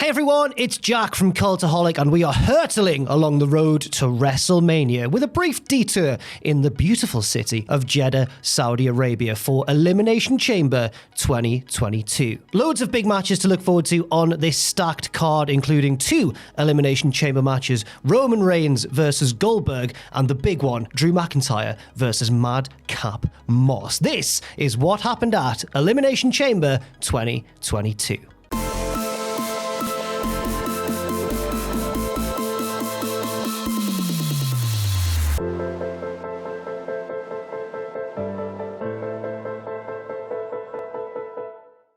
Hey everyone, it's Jack from Cultaholic, and we are hurtling along the road to WrestleMania with a brief detour in the beautiful city of Jeddah, Saudi Arabia for Elimination Chamber 2022. Loads of big matches to look forward to on this stacked card, including 2 Elimination Chamber matches, Roman Reigns versus Goldberg, and the big one, Drew McIntyre versus Madcap Moss. This is what happened at Elimination Chamber 2022.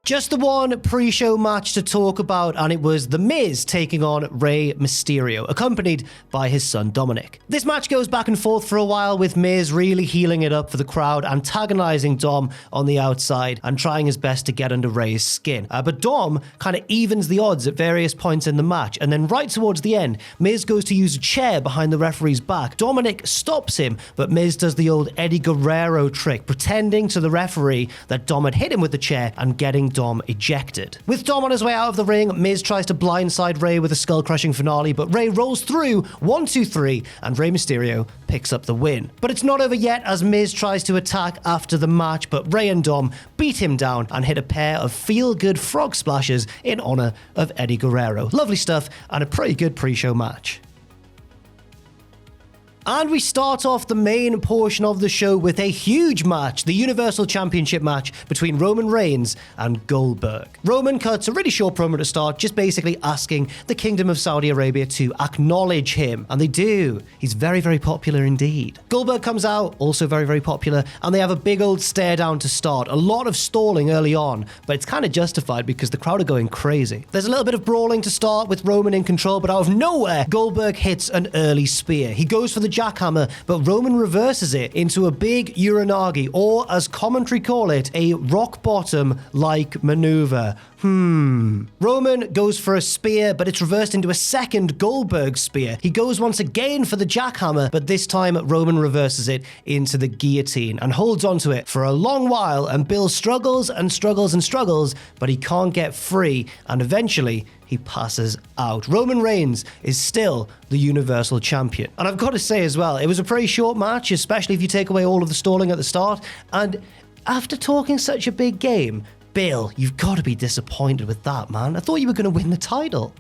Just the one pre-show match to talk about, and it was The Miz taking on Rey Mysterio, accompanied by his son Dominic. This match goes back and forth for a while, with Miz really healing it up for the crowd, antagonizing Dom on the outside and trying his best to get under Rey's skin. But Dom kind of evens the odds at various points in the match, and then right towards the end, Miz goes to use a chair behind the referee's back. Dominic stops him, but Miz does the old Eddie Guerrero trick, pretending to the referee that Dom had hit him with the chair and getting Dom ejected. With Dom on his way out of the ring, Miz tries to blindside Rey with a skull-crushing finale, but Rey rolls through 1, 2, 3, and Rey Mysterio picks up the win. But it's not over yet, as Miz tries to attack after the match, but Rey and Dom beat him down and hit a pair of feel-good frog splashes in honor of Eddie Guerrero. Lovely stuff, and a pretty good pre-show match. And we start off the main portion of the show with a huge match, the Universal Championship match between Roman Reigns and Goldberg. Roman cuts a really short promo to start, just basically asking the Kingdom of Saudi Arabia to acknowledge him. And they do. He's very, very popular indeed. Goldberg comes out, also very, very popular, and they have a big old stare down to start. A lot of stalling early on, but it's kind of justified because the crowd are going crazy. There's a little bit of brawling to start with Roman in control, but out of nowhere, Goldberg hits an early spear. He goes for the jackhammer, but Roman reverses it into a big uranagi, or as commentary call it, a rock bottom like maneuver. Roman goes for a spear, but it's reversed into a second Goldberg spear. He goes once again for the jackhammer, but this time Roman reverses it into the guillotine and holds onto it for a long while, and Bill struggles and struggles and struggles, but he can't get free, and eventually he passes out. Roman Reigns is still the Universal Champion. And I've got to say as well, it was a pretty short match, especially if you take away all of the stalling at the start, and after talking such a big game, Bill, you've got to be disappointed with that, man. I thought you were going to win the title.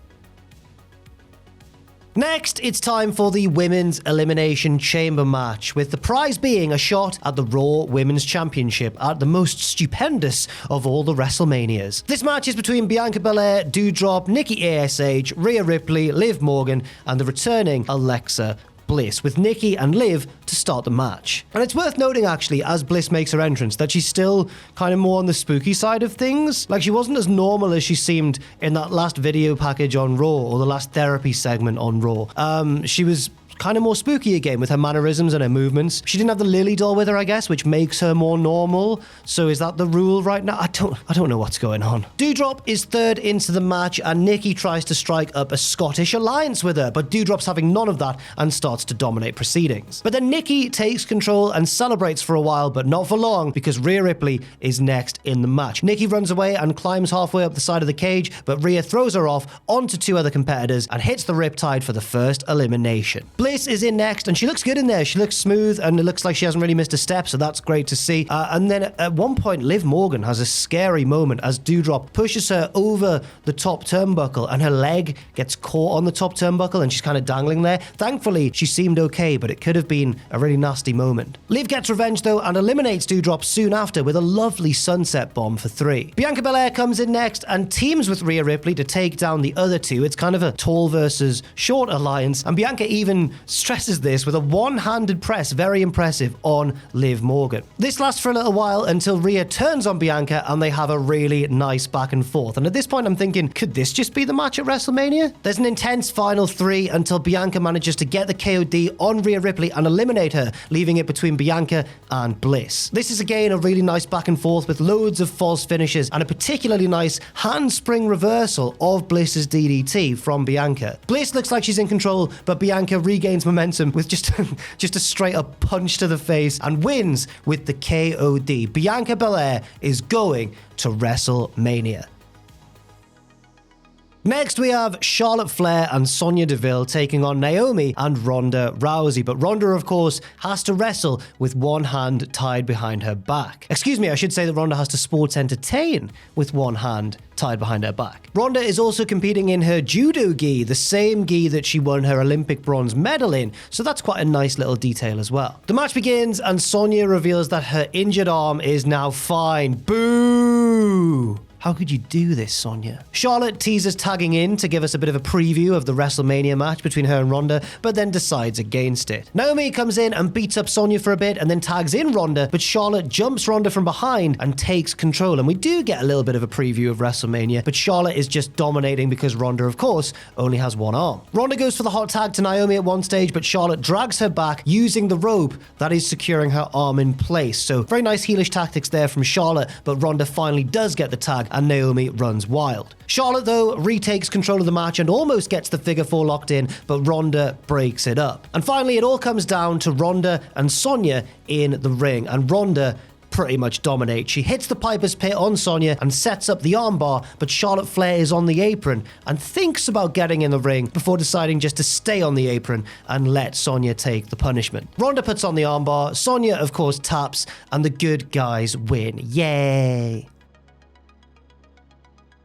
Next, it's time for the Women's Elimination Chamber match, with the prize being a shot at the Raw Women's Championship at the most stupendous of all the WrestleManias. This match is between Bianca Belair, Doudrop, Nikki A.S.H, Rhea Ripley, Liv Morgan, and the returning Alexa Bliss, with Nikki and Liv to start the match. And it's worth noting, actually, as Bliss makes her entrance, that she's still kind of more on the spooky side of things. Like, she wasn't as normal as she seemed in that last video package on Raw, or the last therapy segment on Raw. She was kind of more spooky again with her mannerisms and her movements. She didn't have the Lily doll with her, I guess, which makes her more normal. So is that the rule right now? I don't know what's going on. Doudrop is third into the match, and Nikki tries to strike up a Scottish alliance with her, but Doudrop's having none of that and starts to dominate proceedings. But then Nikki takes control and celebrates for a while, but not for long, because Rhea Ripley is next in the match. Nikki runs away and climbs halfway up the side of the cage, but Rhea throws her off onto 2 other competitors and hits the Riptide for the first elimination. Bliss is in next, and she looks good in there. She looks smooth, and it looks like she hasn't really missed a step, so that's great to see. And then at one point, Liv Morgan has a scary moment as Doudrop pushes her over the top turnbuckle, and her leg gets caught on the top turnbuckle, and she's kind of dangling there. Thankfully, she seemed okay, but it could have been a really nasty moment. Liv gets revenge, though, and eliminates Doudrop soon after with a lovely sunset bomb for 3. Bianca Belair comes in next and teams with Rhea Ripley to take down the other 2. It's kind of a tall versus short alliance, and Bianca even stresses this with a one-handed press, very impressive, on Liv Morgan. This lasts for a little while until Rhea turns on Bianca and they have a really nice back and forth. And at this point I'm thinking, could this just be the match at WrestleMania? There's an intense final 3 until Bianca manages to get the KOD on Rhea Ripley and eliminate her, leaving it between Bianca and Bliss. This is again a really nice back and forth with loads of false finishes and a particularly nice handspring reversal of Bliss's DDT from Bianca. Bliss looks like she's in control, but Bianca regains momentum with just a straight up punch to the face and wins with the KOD. Bianca Belair is going to WrestleMania. Next, we have Charlotte Flair and Sonya Deville taking on Naomi and Ronda Rousey. But Ronda, of course, has to wrestle with one hand tied behind her back. Excuse me, I should say that Ronda has to sports entertain with one hand tied behind her back. Ronda is also competing in her judo gi, the same gi that she won her Olympic bronze medal in, so that's quite a nice little detail as well. The match begins and Sonya reveals that her injured arm is now fine. Boo! How could you do this, Sonya? Charlotte teases tagging in to give us a bit of a preview of the WrestleMania match between her and Ronda, but then decides against it. Naomi comes in and beats up Sonya for a bit and then tags in Ronda, but Charlotte jumps Ronda from behind and takes control. And we do get a little bit of a preview of WrestleMania, but Charlotte is just dominating because Ronda, of course, only has one arm. Ronda goes for the hot tag to Naomi at one stage, but Charlotte drags her back using the rope that is securing her arm in place. So very nice heelish tactics there from Charlotte, but Ronda finally does get the tag and Naomi runs wild. Charlotte, though, retakes control of the match and almost gets the figure four locked in, but Ronda breaks it up. And finally, it all comes down to Ronda and Sonya in the ring, and Ronda pretty much dominates. She hits the Piper's Pit on Sonya and sets up the armbar, but Charlotte Flair is on the apron and thinks about getting in the ring before deciding just to stay on the apron and let Sonya take the punishment. Ronda puts on the armbar, Sonya, of course, taps, and the good guys win. Yay!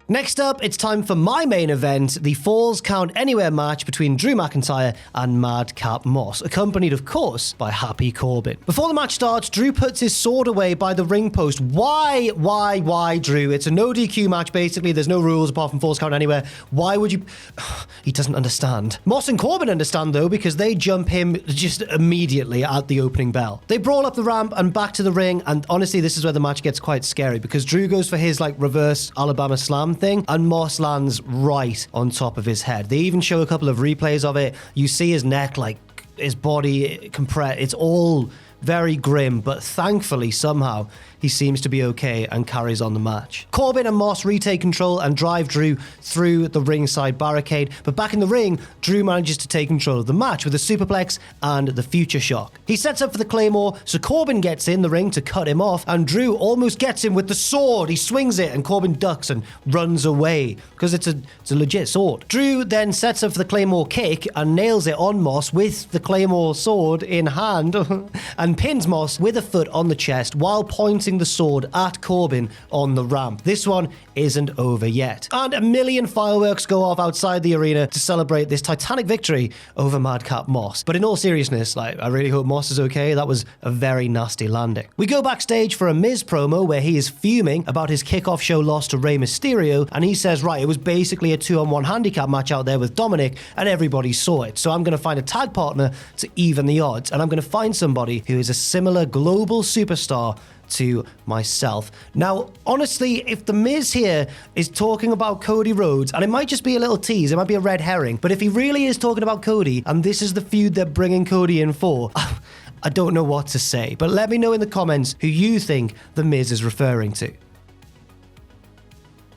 Next up, it's time for my main event, the Falls Count Anywhere match between Drew McIntyre and Madcap Moss, accompanied, of course, by Happy Corbin. Before the match starts, Drew puts his sword away by the ring post. Why, Drew? It's a no DQ match, basically. There's no rules apart from Falls Count Anywhere. Why would you... He doesn't understand. Moss and Corbin understand, though, because they jump him just immediately at the opening bell. They brawl up the ramp and back to the ring, and honestly, this is where the match gets quite scary, because Drew goes for his, reverse Alabama Slam thing, and Moss lands right on top of his head. They even show a couple of replays of it. You see his neck, his body compressed. It's all very grim, but thankfully, somehow, he seems to be okay and carries on the match. Corbin and Moss retake control and drive Drew through the ringside barricade, but back in the ring, Drew manages to take control of the match with a superplex and the future shock. He sets up for the Claymore, so Corbin gets in the ring to cut him off, and Drew almost gets him with the sword. He swings it, and Corbin ducks and runs away, because it's a legit sword. Drew then sets up for the Claymore kick and nails it on Moss with the Claymore sword in hand, and pins Moss with a foot on the chest while pointing the sword at Corbin on the ramp. This one isn't over yet. And a million fireworks go off outside the arena to celebrate this titanic victory over Madcap Moss. But in all seriousness, I really hope Moss is okay. That was a very nasty landing. We go backstage for a Miz promo where he is fuming about his kickoff show loss to Rey Mysterio, and he says, right, it was basically a 2-on-1 handicap match out there with Dominic, and everybody saw it. So I'm going to find a tag partner to even the odds, and I'm going to find somebody who is a similar global superstar to myself. Now, honestly, if The Miz here is talking about Cody Rhodes, and it might just be a little tease, it might be a red herring, but if he really is talking about Cody, and this is the feud they're bringing Cody in for, I don't know what to say. But let me know in the comments who you think The Miz is referring to.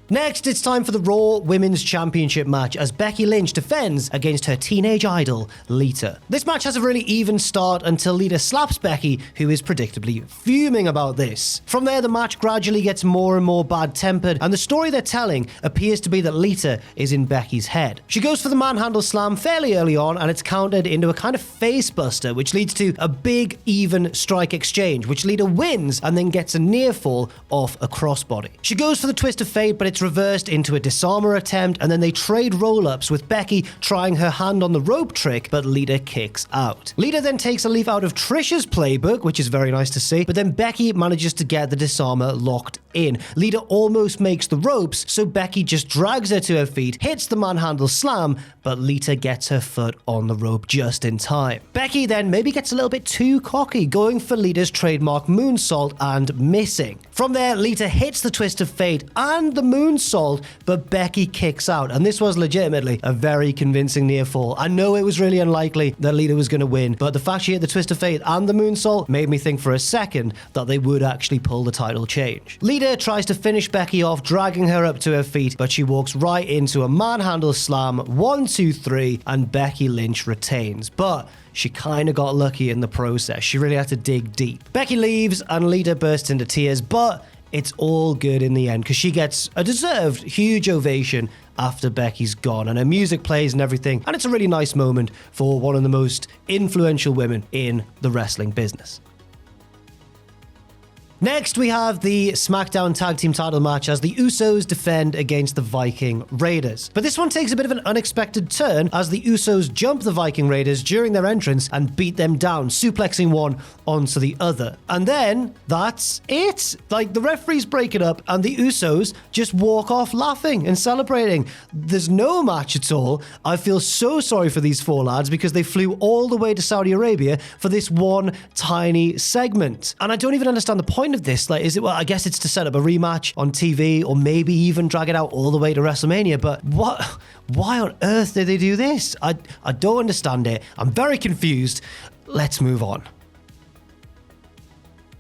Next, it's time for the Raw Women's Championship match as Becky Lynch defends against her teenage idol, Lita. This match has a really even start until Lita slaps Becky, who is predictably fuming about this. From there, the match gradually gets more and more bad-tempered, and the story they're telling appears to be that Lita is in Becky's head. She goes for the manhandle slam fairly early on, and it's countered into a kind of face buster, which leads to a big, even strike exchange, which Lita wins and then gets a near fall off a crossbody. She goes for the twist of fate, but it's reversed into a disarmer attempt, and then they trade roll-ups with Becky trying her hand on the rope trick, but Lita kicks out. Lita then takes a leaf out of Trish's playbook, which is very nice to see, but then Becky manages to get the disarmer locked in. Lita almost makes the ropes, so Becky just drags her to her feet, hits the manhandle slam, but Lita gets her foot on the rope just in time. Becky then maybe gets a little bit too cocky, going for Lita's trademark moonsault and missing. From there, Lita hits the twist of fate and the moonsault, but Becky kicks out, and this was legitimately a very convincing near fall. I know it was really unlikely that Lita was going to win, but the fact she hit the twist of fate and the moonsault made me think for a second that they would actually pull the title change. Lita tries to finish Becky off, dragging her up to her feet, but she walks right into a manhandle slam, 1, 2, 3, and Becky Lynch retains. But she kind of got lucky in the process. She really had to dig deep. Becky leaves and Lita bursts into tears, but it's all good in the end because she gets a deserved huge ovation after Becky's gone, and her music plays and everything, and it's a really nice moment for one of the most influential women in the wrestling business. Next, we have the SmackDown Tag Team title match as the Usos defend against the Viking Raiders. But this one takes a bit of an unexpected turn as the Usos jump the Viking Raiders during their entrance and beat them down, suplexing one onto the other. And then, that's it. Like, the referees break it up and the Usos just walk off laughing and celebrating. There's no match at all. I feel so sorry for these four lads because they flew all the way to Saudi Arabia for this one tiny segment. And I don't even understand the point of this. Like, is it, well, I guess it's to set up a rematch on TV or maybe even drag it out all the way to WrestleMania, but why on earth did they do this? I don't understand it. I'm very confused. Let's move on.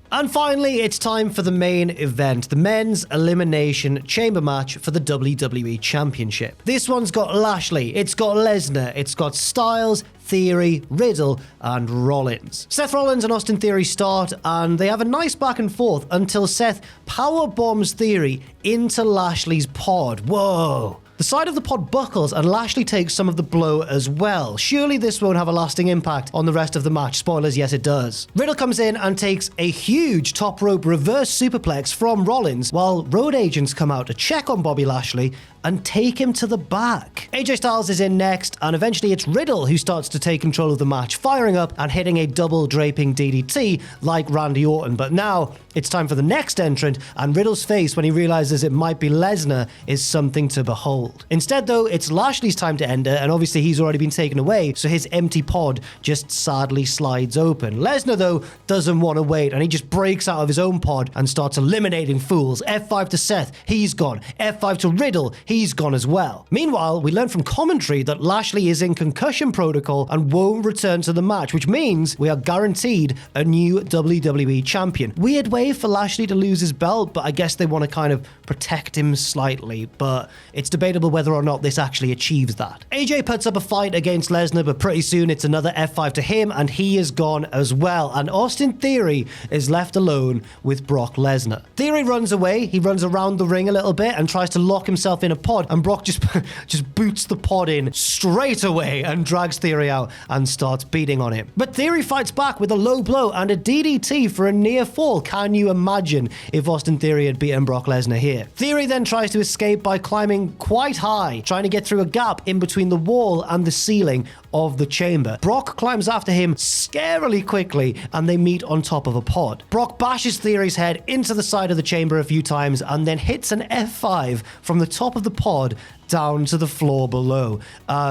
And finally, it's time for the main event, the Men's Elimination Chamber match for the WWE Championship. This one's got Lashley, it's got Lesnar, it's got Styles, Theory, Riddle, and Rollins. Seth Rollins and Austin Theory start, and they have a nice back and forth until Seth power bombs Theory into Lashley's pod. Whoa. The side of the pod buckles and Lashley takes some of the blow as well. Surely this won't have a lasting impact on the rest of the match. Spoilers, yes it does. Riddle comes in and takes a huge top rope reverse superplex from Rollins while road agents come out to check on Bobby Lashley and take him to the back. AJ Styles is in next, and eventually it's Riddle who starts to take control of the match, firing up and hitting a double draping DDT like Randy Orton. But now it's time for the next entrant, and Riddle's face when he realizes it might be Lesnar is something to behold. Instead though, it's Lashley's time to enter, and obviously he's already been taken away, so his empty pod just sadly slides open. Lesnar though doesn't want to wait, and he just breaks out of his own pod and starts eliminating fools. F5 to Seth, he's gone. F5 to Riddle, he's gone as well. Meanwhile, we learn from commentary that Lashley is in concussion protocol and won't return to the match, which means we are guaranteed a new WWE champion. Weird way for Lashley to lose his belt, but I guess they want to kind of protect him slightly, but it's debatable whether or not this actually achieves that. AJ puts up a fight against Lesnar, but pretty soon it's another F5 to him, and he is gone as well, and Austin Theory is left alone with Brock Lesnar. Theory runs away, he runs around the ring a little bit and tries to lock himself in a pod, and Brock just boots the pod in straight away and drags Theory out and starts beating on him. But Theory fights back with a low blow and a DDT for a near fall. Can you imagine if Austin Theory had beaten Brock Lesnar here? Theory then tries to escape by climbing quite high, trying to get through a gap in between the wall and the ceiling of the chamber. Brock climbs after him scarily quickly, and they meet on top of a pod. Brock bashes Theory's head into the side of the chamber a few times and then hits an F5 from the top of the pod down to the floor below.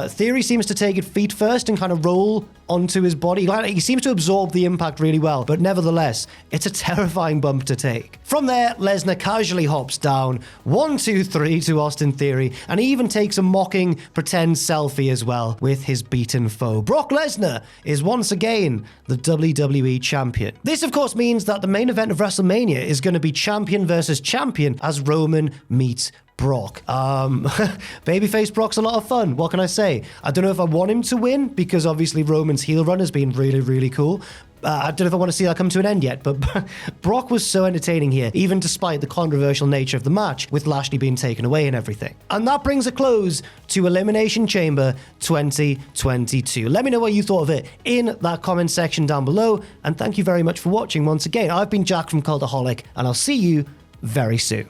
Theory seems to take it feet first and kind of roll onto his body. He seems to absorb the impact really well, but nevertheless, it's a terrifying bump to take. From there, Lesnar casually hops down, 1, 2, 3 to Austin Theory, and he even takes a mocking pretend selfie as well with his beaten foe. Brock Lesnar is once again the WWE champion. This, of course, means that the main event of WrestleMania is going to be champion versus champion as Roman meets Brock. Babyface Brock's a lot of fun. What can I say? I don't know if I want him to win because obviously Roman's heel run has been really, really cool. I don't know if I want to see that come to an end yet, but Brock was so entertaining here, even despite the controversial nature of the match, with Lashley being taken away and everything. And that brings a close to Elimination Chamber 2022. Let me know what you thought of it in that comment section down below, and thank you very much for watching once again. I've been Jack from Cultaholic, and I'll see you very soon.